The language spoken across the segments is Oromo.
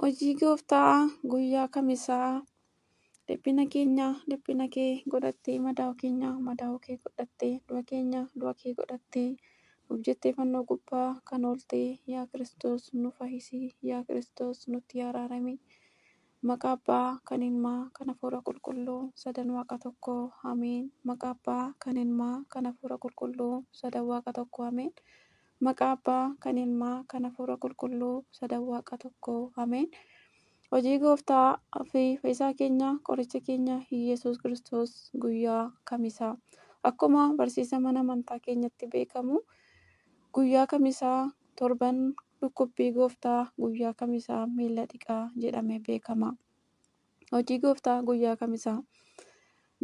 Hojii Gooftaa guyyaa kamisaa dhiphina kee godhattee madaa'uu keenya madaa'uu kee godhattee du'a keenya du'a kee godhattee nuuf jettee fannoo gubbaa kan ooltee yaa Kiristoos nu fayyisi yaa Kiristoos nutti araarami. Maqaa Abbaa kan Ilmaa kan Hafuura Qulqulluu sadan Waaqa tokkoo Ameen. Maqaa Abbaa kan Ilmaa kan Hafuura Qulqulluu sadan Waaqa tokkoo Ameen. Maqaa Abbaa kan Ilmaa kan Hafuura Qulqulluu sadan Waaqa tokkoo Ameen. Hojii Gooftaa fi Fayyisaa keenya qoricha keenya Yesuus Kiristoos guyyaa kamisaa. Akkuma barsiisa mana amantaa keenyatti beekamu guyyaa kamisaa torban dhukkubbii Gooftaa guyyaa kamisaa miila dhiqaa jedhamee beekama. Hojii Gooftaa guyyaa kamisaa.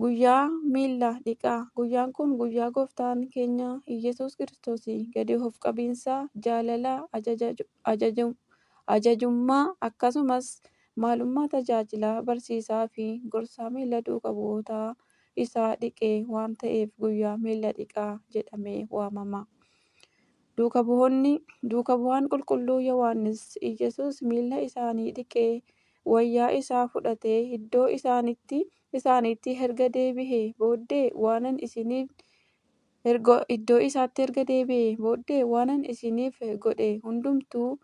Guyyaa miila dhiqaa. Guyyaan kun guyyaa Gooftaan keenya Yesuus Kiristoos gadi of qabiinsa, jaalala, ajajummaa akkasumas maalummaa tajaajilaa barsiisaa fi gorsaa miila duukaa bu'oota isaa dhiqee waan ta'eef guyyaa miila dhiqaa jedhamee waamama. Duukaa bu'aan qulqulluu Yohaannis Yesuus miila isaanii dhiqee wayyaa isaa fudhatee iddoo isaaniitti erga deebi'ee waanan isiniif godhe hunduu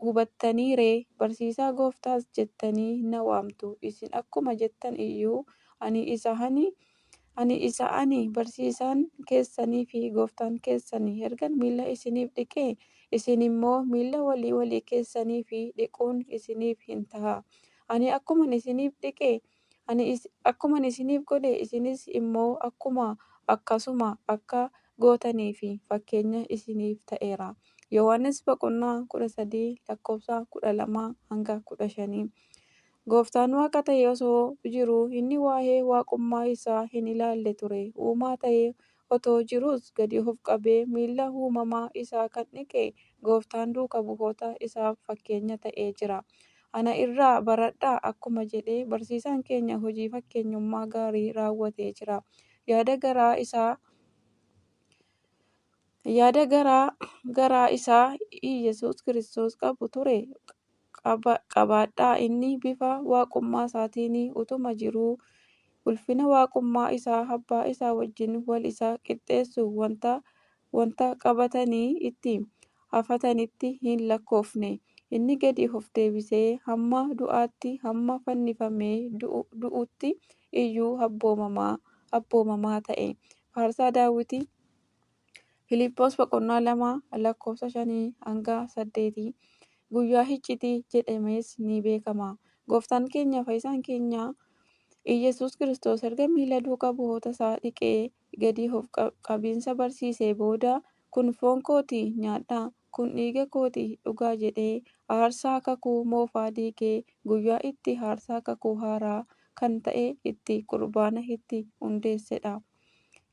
hubattaniiree. Barsiisaa Gooftaas jettanii na waamtu. Isin akkuma jettan iyyuu ani isa barsiisaan keessanii fi Gooftaan keessan ergan miila isiniif dhiqee isin immoo miila walii keessanii fi dhiquun isiniif hin ta'a. Ani akkuman isiniif godhe isinis immoo akkasuma akka gootaniif fakkeenya isiniif ta'eera. Yohaannis 13:12-15. Gooftaan Waaqa ta'ee osoo jiruu inni waa'ee waaqummaa isaa hin ilaalle ture. Uumaa ta'ee otoo jiruus gadi of qabee miila uumamaa isaa kan dhiqe Gooftaan duukaa bu'oota isaaf fakkeenya ta'ee jira. Ana irraa baradhaa akkuma jedhe barsiisaan keenya hojii fakkeenyummaa gaarii raawwatee jira. Yaada garaa isaa Yesuus Kiristoos qabu ture qabaadhaa. Inni bifa waaqummaa isaatiin utuma jiruu ulfina waaqummaa isaa abbaa isaa wajjin wal isa qixxeessu wanta qabatanii itti hafatanitti hin lakkoofne. Inni gadi of deebisee hamma du'aatti hamma fannifamee du'utti iyyuu abboomamaa ta'e. Faarsaa Daawit Filiphos 2:5-8. Guyyaa icciitii jedhamees ni beekama. Gooftaan keenya fayyisaan keenya Yesuus Kiristoos erga miila duukaa bu'oota isaa dhiqee gadi of qabiinsa barsiisee booda kun foon kootii nyaadhaa kun dhiiga kootii dhugaa jedhee aarsaa kakuu moofaa diigee guyyaa itti aarsaa kakuu haaraa kan ta'e itti qurbaana itti hundeessedha.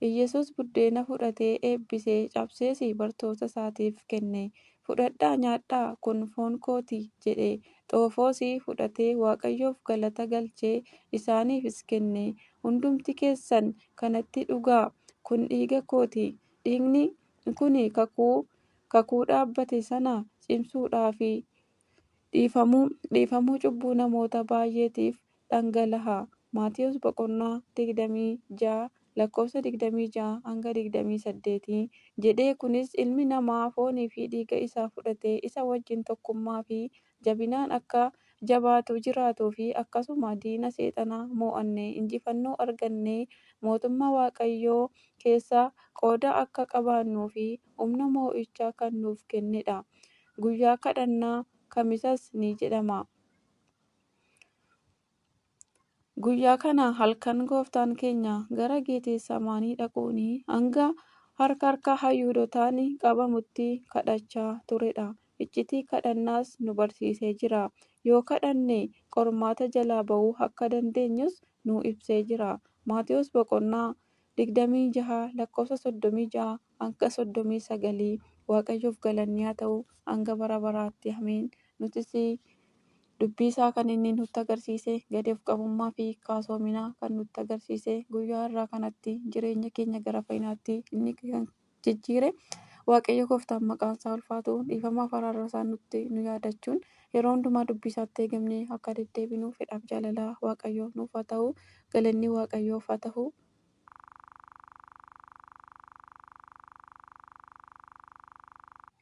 Yesuus buddeena fudhatee eebbisee cabsees bartoota isaatiif kenne. Fudhadhaa nyaadhaa kun foon kootii jedhe. Xoofoos fudhatee Waaqayyoof galata galchee isaaniifis kenne. Hundumti keessan kanatti dhugaa kun dhiiga kooti. Dhiigni kun kakuu dhaabbate sana cimsuudhaa fi dhiifamuu cubbuu namoota baay'eetiif dhangala'a. Maatewos 26:26-28 jedhe. Kunis ilmi namaa foonii fi dhiiga isaa fudhatee isa wajjin tokkummaa fi jabinaan akka jabaatu jiraatuu fi akkasuma diina seexanaa mo'annee injifannoo argannee mootummaa Waaqayyoo keessa qooda akka qabaannuu fi humna mo'ichaa kan nuuf kennedha. Guyyaa kadhannaa kamisaas ni jedhama. Guyyaa kana halkan Gooftaan keenya gara Geetesemaanii dhaquun hanga harka Yihuudootaan qabamutti kadhachaa turedha. Icciitii kadhannaas nu barsiisee jira. Yoo kadhanne qormaata jalaa ba'uu akka dandeenyus nu ibsee jira. Maatewos 26:36-39. Waaqayyoof galanni haa ta'u hanga bara baraatti ameen. Nutis dubbii isaa kan inni nutti agarsiise gadi of qabummaa fi kaasoominaa kan nutti agarsiise guyyaa irraa kanatti jireenya keenya gara fayyinaatti inni kan jijjiire Waaqayyo Gooftaan maqaan isaa ulfaatu dhiifama araara isaa nutti nu yaadachuun yeroo hundumaa dubbii isaatti eegamnee akka deddeebinu fedhaaf jaalala Waaqayyoo nuuf haa ta'u. Galanni Waaqayyoof haa ta'u.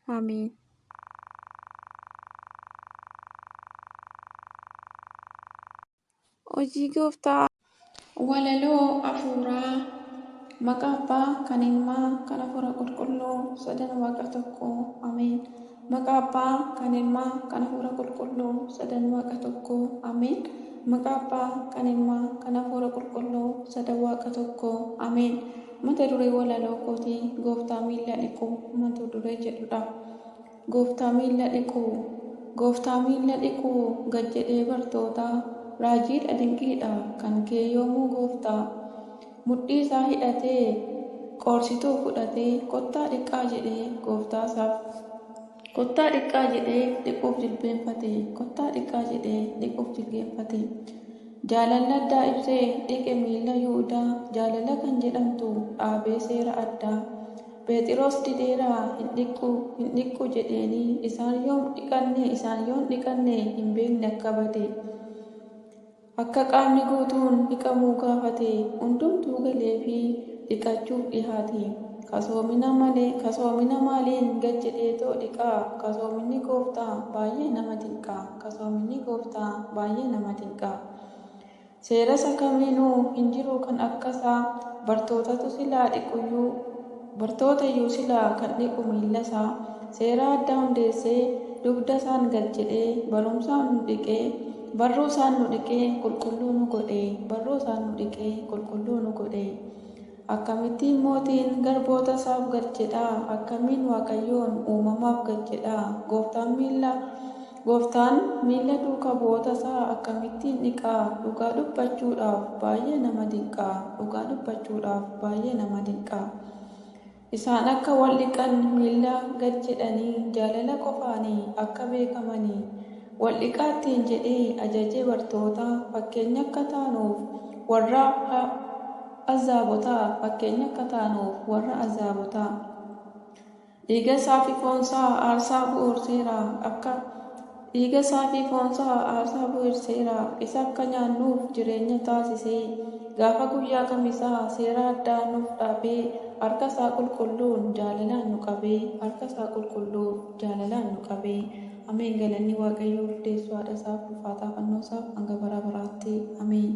Ameen. Hojii Gooftaa. Walaloo Hafuuraa. Maqaa Abbaa, kan Ilmaa, kan Hafuura Qulqulluu, sadan Waaqa tokko. Ameen. Maqaa Abbaa, kan Ilmaa, kan Hafuura Qulqulluu, sadan Waaqa tokko. Ameen. Maqaa Abbaa, kan Ilmaa, kan Hafuura Qulqulluu, sadan Waaqa tokko. Ameen. Mata duree walaloo kootii Gooftaa miilla dhiqu mata duree jedhudha. Gooftaa miilla dhiqu. Gooftaa miilla dhiqu gad jedhee bartoota. Raajiidha dinqiidha kan kee yoomuu Gooftaa. Mudhii isaa hidhatee qoorsituu fudhatee kottaa dhiqaa jedhee Gooftaasaaf. Kottaa dhiqaa jedhee dhiquuf jilbeenfate. Kottaa dhiqaa jedhee dhiquuf jilbeenfate. Jaalala addaa ibsee dhiqe miilla Yihuudaa. Jaalala kan jedhamtu dhaabee seera addaa. Phexros dideera hin dhiqu jedheeni isaan yoom dhiqanne hin beekne akka bade. Akka qaamni guutuun dhiqamuu gaafate hundumtuu galee fi dhiqachuuf dhihaate. Kasoomina maaliin gad jedheetoo dhiqaa. Kasoominni Gooftaa baay'ee nama dinqaa. Kasoominni Gooftaa baay'ee nama dinqaa. Seera isa kamiinuu hin jiru kan akkasaa. Bartootayyuu silaa kan dhiqu miilla isaa. Seera addaa hundeessee dugda isaan gad jedhee barumsaan nu dhiqee. Barruu isaan nu dhiqee qulqulluu nu godhee. Barruu isaan nu dhiqee qulqulluu nu godhee. Akkamittiin mootiin garboota isaaf gad jedhaa. Akkamiin Waaqayyoon uumamaaf gad jedhaa. Gooftaan miilla duukaa bu'oota isaa akkamittiin dhiqaa. Dhugaa dubbachuudhaaf baay'ee nama dinqaa. Dhugaa dubbachuudhaaf baay'ee nama dinqaa. Isaan akka wal dhiqan miilla gad jedhanii jaalala qofaanii akka beekamanii. Wal dhiqaattiin jedhee ajajee bartoota fakkeenya akka taanuuf warra azaabotaa. Dhiiga isaa fi foonsaa aarsaa bu'uurseera. Isa akka nyaannuuf jireenya taasisee. Gaafa guyyaa kamisaa seera addaa nuuf dhaabee. Harka isaa qulqulluun jaalalaan nu qabee. Ameen. Galanni Waaqayyoof deessu haadha isaaf ulfaataa fannoo isaaf hanga bara baraatti. Ameen.